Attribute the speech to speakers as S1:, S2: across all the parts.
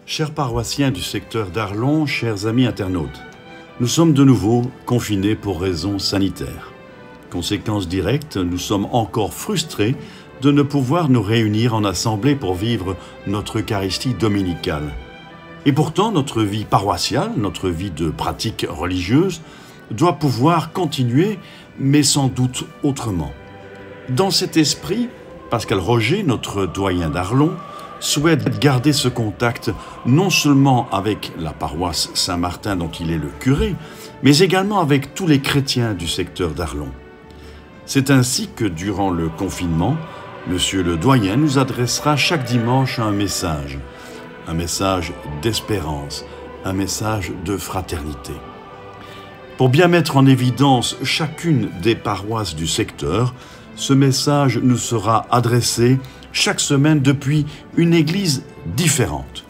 S1: Chers paroissiens du secteur d'Arlon, chers amis internautes, nous sommes de nouveau confinés pour raisons sanitaires. Conséquence directe, nous sommes encore frustrés de ne pouvoir nous réunir en assemblée pour vivre notre Eucharistie dominicale. Et pourtant, notre vie paroissiale, notre vie de pratique religieuse, doit pouvoir continuer, mais sans doute autrement. Dans cet esprit, Pascal Roger, notre doyen d'Arlon, souhaite garder ce contact non seulement avec la paroisse Saint-Martin dont il est le curé, mais également avec tous les chrétiens du secteur d'Arlon. C'est ainsi que durant le confinement, Monsieur le doyen nous adressera chaque dimanche un message d'espérance, un message de fraternité. Pour bien mettre en évidence chacune des paroisses du secteur, ce message nous sera adressé chaque semaine depuis une église différente.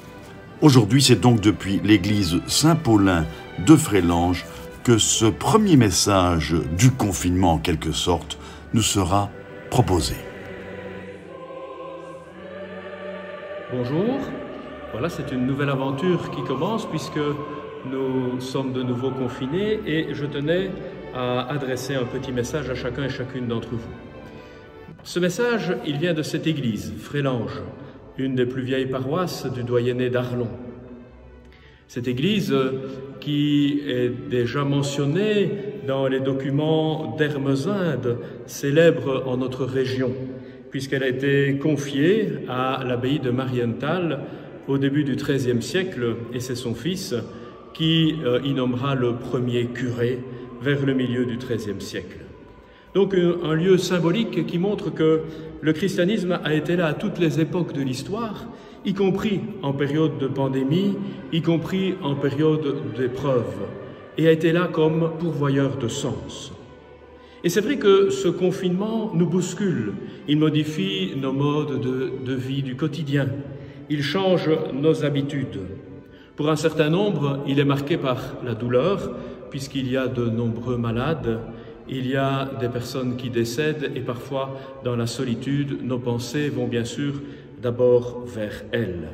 S1: Aujourd'hui, c'est donc depuis l'église Saint-Paulin de Frélange que ce premier message du confinement, en quelque sorte, nous sera proposé.
S2: Bonjour, voilà, c'est une nouvelle aventure qui commence puisque nous sommes de nouveau confinés et je tenais à adresser un petit message à chacun et chacune d'entre vous. Ce message, il vient de cette église, Frélange, une des plus vieilles paroisses du doyenné d'Arlon. Cette église qui est déjà mentionnée dans les documents d'Hermesinde, célèbre en notre région, puisqu'elle a été confiée à l'abbaye de Marienthal au début du XIIIe siècle, et c'est son fils qui y nommera le premier curé vers le milieu du XIIIe siècle. Donc un lieu symbolique qui montre que le christianisme a été là à toutes les époques de l'histoire, y compris en période de pandémie, y compris en période d'épreuve, et a été là comme pourvoyeur de sens. Et c'est vrai que ce confinement nous bouscule, il modifie nos modes de vie du quotidien, il change nos habitudes. Pour un certain nombre, il est marqué par la douleur, puisqu'il y a de nombreux malades, il y a des personnes qui décèdent et parfois, dans la solitude, nos pensées vont bien sûr d'abord vers elles.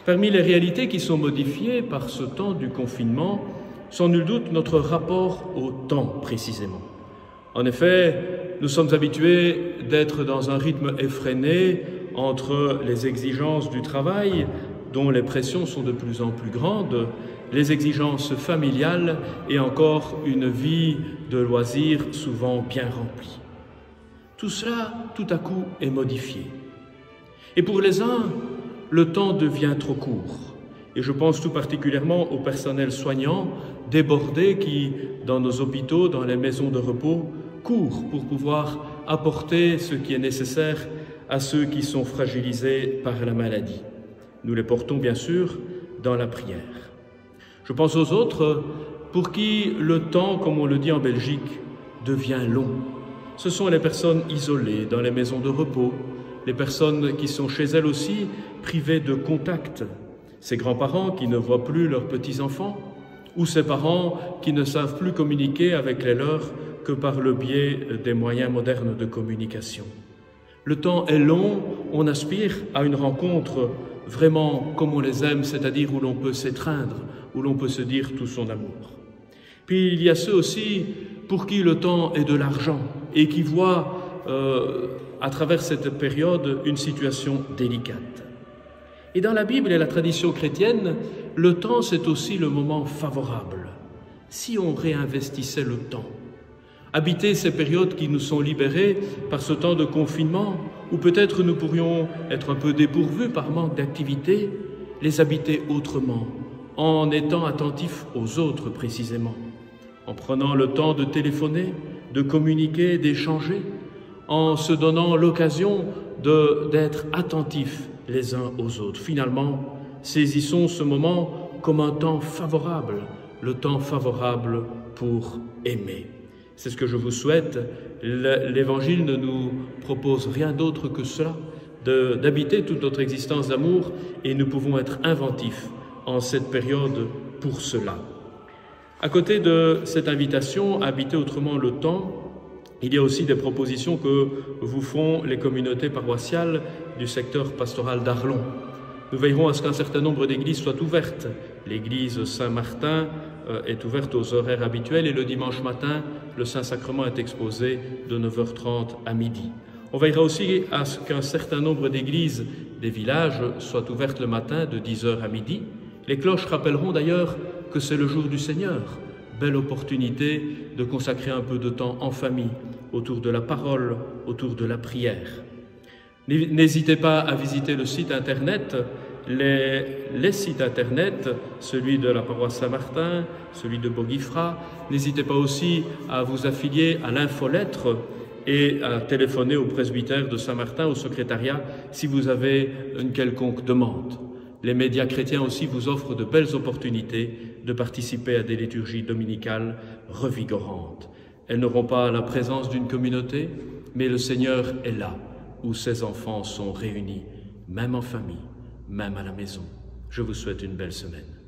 S2: Parmi les réalités qui sont modifiées par ce temps du confinement, sans nul doute notre rapport au temps précisément. En effet, nous sommes habitués d'être dans un rythme effréné entre les exigences du travail, dont les pressions sont de plus en plus grandes, les exigences familiales et encore une vie de loisirs souvent bien remplie. Tout cela, tout à coup, est modifié. Et pour les uns, le temps devient trop court. Et je pense tout particulièrement au personnel soignant, débordé, qui, dans nos hôpitaux, dans les maisons de repos, court pour pouvoir apporter ce qui est nécessaire à ceux qui sont fragilisés par la maladie. Nous les portons bien sûr dans la prière. Je pense aux autres pour qui le temps, comme on le dit en Belgique, devient long. Ce sont les personnes isolées dans les maisons de repos, les personnes qui sont chez elles aussi privées de contact, ces grands-parents qui ne voient plus leurs petits-enfants, ou ces parents qui ne savent plus communiquer avec les leurs que par le biais des moyens modernes de communication. Le temps est long, on aspire à une rencontre vraiment comme on les aime, c'est-à-dire où l'on peut s'étreindre, où l'on peut se dire tout son amour. Puis il y a ceux aussi pour qui le temps est de l'argent et qui voient à travers cette période une situation délicate. Et dans la Bible et la tradition chrétienne, le temps c'est aussi le moment favorable. Si on réinvestissait le temps, habiter ces périodes qui nous sont libérées par ce temps de confinement, où peut-être nous pourrions être un peu dépourvus par manque d'activité, les habiter autrement, en étant attentifs aux autres précisément, en prenant le temps de téléphoner, de communiquer, d'échanger, en se donnant l'occasion d'être attentifs les uns aux autres. Finalement, saisissons ce moment comme un temps favorable, le temps favorable pour aimer. C'est ce que je vous souhaite. L'Évangile ne nous propose rien d'autre que cela, d'habiter toute notre existence d'amour, et nous pouvons être inventifs en cette période pour cela. À côté de cette invitation à habiter autrement le temps, il y a aussi des propositions que vous font les communautés paroissiales du secteur pastoral d'Arlon. Nous veillerons à ce qu'un certain nombre d'églises soient ouvertes. L'église Saint-Martin est ouverte aux horaires habituels et le dimanche matin, le Saint-Sacrement est exposé de 9h30 à midi. On veillera aussi à ce qu'un certain nombre d'églises des villages soient ouvertes le matin de 10h à midi. Les cloches rappelleront d'ailleurs que c'est le jour du Seigneur. Belle opportunité de consacrer un peu de temps en famille, autour de la parole, autour de la prière. N'hésitez pas à visiter le site internet, les sites internet, celui de la paroisse Saint-Martin, celui de Boguifra. N'hésitez pas aussi à vous affilier à l'infolettre et à téléphoner au presbytère de Saint-Martin, au secrétariat, si vous avez une quelconque demande. Les médias chrétiens aussi vous offrent de belles opportunités de participer à des liturgies dominicales revigorantes. Elles n'auront pas la présence d'une communauté, mais le Seigneur est là, où ses enfants sont réunis, même en famille, même à la maison. Je vous souhaite une belle semaine.